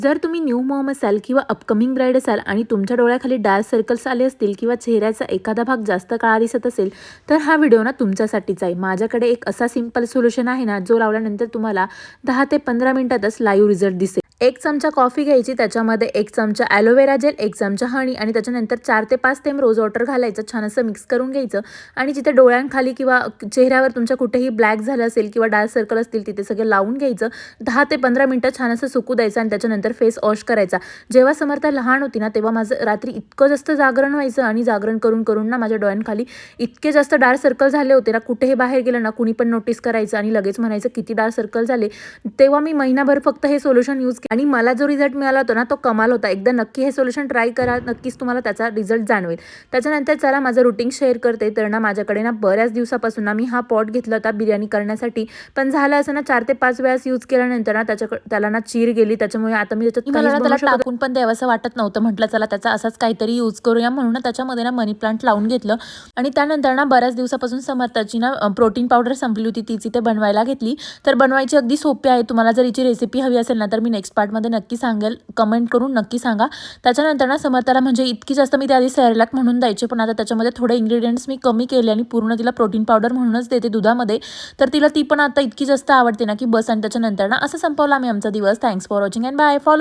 जर तुम्ही new Maugham असाल किंवा अपकमिंग ब्राईड असाल आणि तुमच्या डोळ्याखाली डार्क सर्कल्स आले असतील किंवा चेहऱ्याचा एखादा भाग जास्त काळा दिसत असेल तर हा व्हिडिओ ना तुमच्यासाठीच आहे। माझ्याकडे एक असा सिंपल सोल्युशन आहे ना, जो लावल्यानंतर तुम्हाला 10 ते 15 मिनिटातच लाईव्ह रिझल्ट दिसेल। 1 चमचा कॉफी घ्यायची, त्याच्यामध्ये 1 चमचा ॲलोवेरा जेल, 1 चमचा हनी आणि त्याच्यानंतर 4 ते 5 थेंब रोज वॉटर घालायचं, छान असं मिक्स करून घ्यायचं आणि जिथे डोळ्यांखाली किंवा चेहऱ्यावर तुमच्या कुठेही ब्लॅक झालं असेल किंवा डार्क सर्कल असतील तिथे सगळं लावून घ्यायचं। 10 ते 15 मिनिटं छान असं सुकू द्यायचं आणि त्याच्यानंतर फेस वॉश करायचा। जेव्हा समर्था लहान होती ना, तेव्हा माझं रात्री इतकं जास्त जागरण व्हायचं आणि जागरण करून करून ना माझ्या डोळ्यांखाली इतके जास्त डार्क सर्कल झाले होते ना, कुठेही बाहेर गेलं ना कुणी पण नोटीस करायचं आणि लगेच म्हणायचं किती डार्क सर्कल झाले। तेव्हा मी महिनाभर फक्त हे सोल्युशन यूज आणि मला जो रिझल्ट मिळाला होता ना तो कमाल होता। एकदा नक्की हे सोल्युशन ट्राय करा, नक्कीच तुम्हाला त्याचा रिझल्ट जाणवेल। त्याच्यानंतर चला माझं रुटीन शेअर करते। तर ना माझ्याकडे ना बऱ्याच दिवसापासून ना मी हा पॉट घेतला होता बिर्याणी करण्यासाठी, पण झालं असं ना 4 ते 5 वेळेस यूज केल्यानंतर ना त्याला ना चीर गेली, त्याच्यामुळे आता मी त्याच्यात मला त्याला टाकून पण द्यावंसं वाटत नव्हतं। म्हटलं चला त्याचा असाच काहीतरी यूज करूया, म्हणून त्याच्यामध्ये ना मनी प्लांट लावून घेतलं आणि त्यानंतर ना बऱ्याच दिवसापासून समर्थाची ना प्रोटीन पावडर संपली होती, तीच इथे बनवायला घेतली। तर बनवायची अगदी सोपी आहे। तुम्हाला जर हिची रेसिपी हवी असेल ना तर मी नेक्स्ट पार्टमध्ये नक्की सांगेल, कमेंट करून नक्की सांगा। त्याच्यानंतर ना समर्थाला म्हणजे इतकी जास्त मी त्याआधी सेरेलॅक म्हणून द्यायचे, पण आता त्याच्यामध्ये थोडे इन्ग्रेडियंट्स मी कमी केले आणि पूर्ण तिला प्रोटीन पावडर म्हणूनच देते दुधामध्ये। तर तिला ती पण आता इतकी जास्त आवडते ना की बस। आणि त्याच्यानंतर ना असं संपवला आम्ही आमचा दिवस। Thanks for watching and bye. Follow